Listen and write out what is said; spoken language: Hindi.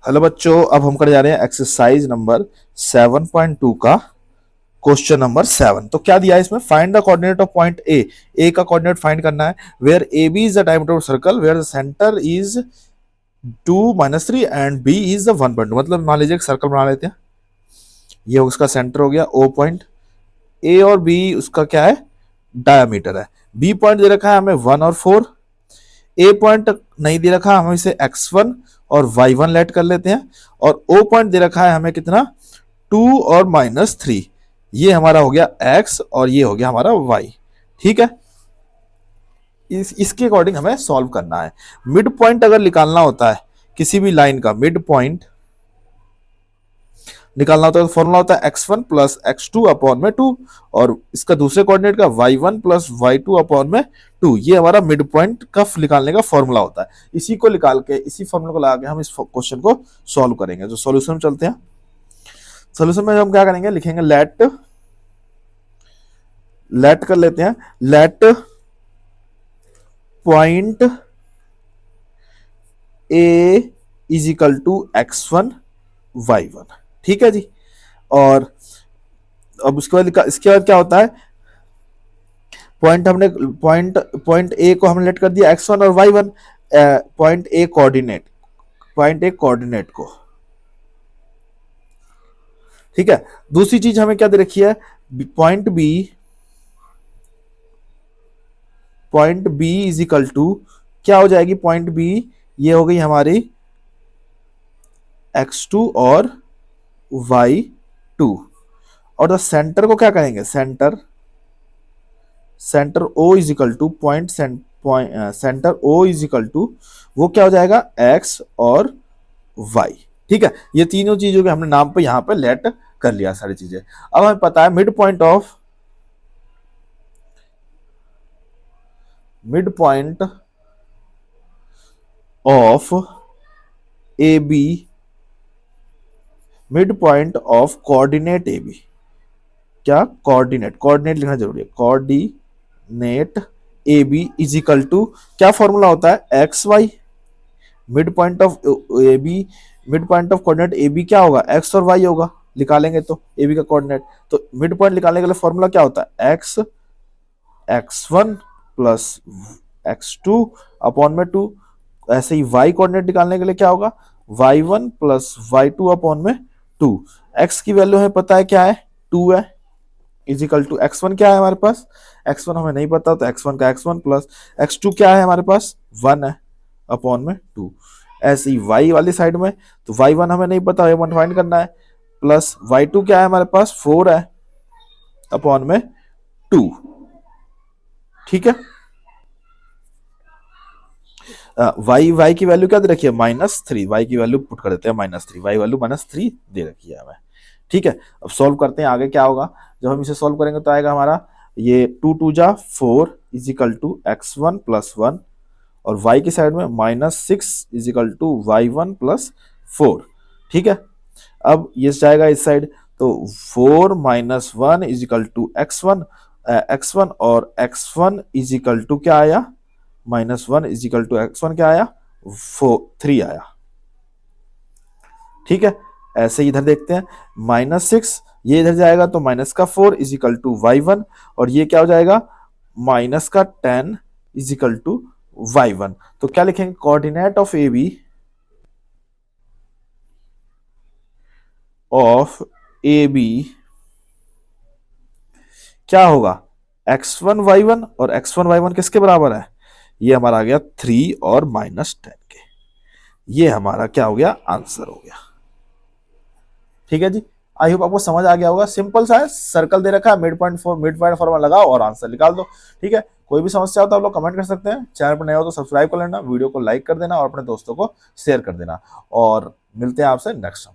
हेलो बच्चों, अब हम कर जा रहे हैं एक्सरसाइज नंबर 7.2 का क्वेश्चन नंबर 7। तो क्या दिया है इसमें? Find the coordinate of point A का कोऑर्डिनेट फाइंड करना है where A B is the diameter of circle where the centre is 2 - 3 and B is the 1.2। मतलब मान लीजिए एक सर्कल बना लेते हैं, ये उसका सेंटर हो गया ओ पॉइंट, ए और बी उसका क्या है, डायमीटर है। बी पॉइंट दे रखा है हमें 1 और 4, ए पॉइंट नहीं दे रखा, हम इसे x1 और y1 लेट कर लेते हैं, और ओ पॉइंट दे रखा है हमें कितना, 2 और -3। ये हमारा हो गया x और ये हो गया हमारा y। ठीक है, इसके अकॉर्डिंग हमें सॉल्व करना है। मिड पॉइंट अगर निकालना होता है किसी भी लाइन का, मिड पॉइंट निकालना होता है तो फॉर्मूला होता है x1 प्लस x2 अपॉन में 2, और इसका दूसरे कोऑर्डिनेट का y1 प्लस y2 अपॉन में 2। ये हमारा मिड पॉइंट का निकालने का फॉर्मूला होता है। इसी को निकाल के, इसी फॉर्मूला को लगा के हम इस क्वेश्चन को सॉल्व करेंगे। तो सॉल्यूशन में चलते हैं। सॉल्यूशन में हम क्या करेंगे, लिखेंगे लेट कर लेते हैं, let point A is equal to x1 y1। ठीक है जी। और अब उसके बाद क्या होता है, पॉइंट हमने पॉइंट ए को हमने लेट कर दिया x1 और y1, पॉइंट ए कोऑर्डिनेट को। ठीक है, दूसरी चीज हमें क्या दे रखी है, point B is equal to क्या हो जाएगी, पॉइंट बी ये हो गई हमारी x2 और y2, और द सेंटर को क्या करेंगे, centre O is equal to centre O is equal to वो क्या हो जाएगा, x और y। ठीक है, ये तीनों चीजों के हमने नाम पे यहां पे लेट कर लिया सारी चीजें। अब हमें पता है mid point of A B, mid point of coordinate A B, क्या कोऑर्डिनेट लिखना जरूरी है, coordinate A B is equal to क्या फॉर्मूला होता है, x y. Mid point of A B, mid point of coordinate A B क्या होगा, एक्स और वाई होगा, निकालेंगे तो ए बी का कोऑर्डिनेट। तो मिड पॉइंट निकालने के लिए फॉर्मूला क्या होता है, x1 प्लस x2 अपॉन में 2। ऐसे ही y कोऑर्डिनेट निकालने के लिए क्या होगा, y1 प्लस y2 अपॉन में 2। x की वैल्यू हमें पता है क्या है, 2 है, इज इक्वल टू x1 क्या है हमारे पास, x1 हमें नहीं पता तो x1 का x1 प्लस x2 क्या है हमारे पास 1 है अपॉन में 2। ऐसे ही y वाली साइड में तो y1 हमें नहीं पता, y1 फाइंड करना है, प्लस y2 क्या है हमारे पास 4 है अपॉन में 2। ठीक है, y की वैल्यू क्या दे रखी है, -3। y की वैल्यू पुट कर देते हैं -3, y वैल्यू -3 दे रखी है हमें। ठीक है, अब सॉल्व करते हैं, आगे क्या होगा। जब हम इसे सॉल्व करेंगे तो आएगा हमारा ये 2 2 जा 4 is equal to x1 plus 1, और y की साइड में -6 is equal to y1 plus 4। ठीक है, अब ये जाएगा इस साइड तो 4 - 1 इज इक्वल टू x1 और x1 इज इक्वल टू क्या आया, -1 इज इक्वल टू x1 क्या आया, 3 आया। ठीक है, ऐसे ही इधर देखते हैं, -6 ये इधर जाएगा तो -4 इज इक्वल टू y1, और ये क्या हो जाएगा, -10 इज इक्वल टू y1। तो क्या लिखेंगे, कोऑर्डिनेट ऑफ ए बी क्या होगा, x1 y1, और x1 y1 किसके बराबर है, ये हमारा आ गया 3 और -10 के। ये हमारा क्या हो गया, आंसर हो गया। ठीक है जी, आई होप आपको समझ आ गया होगा। सिंपल सा है, सर्कल दे रखा है, मिड पॉइंट फॉर्मूला लगाओ और आंसर निकाल दो। ठीक है, कोई भी समस्या हो तो आप लोग कमेंट कर सकते हैं। चैनल पर नए हो तो सब्सक्राइब कर लेना, वीडियो को लाइक कर देना और अपने दोस्तों को शेयर कर देना, और मिलते हैं आपसे नेक्स्ट टाइम।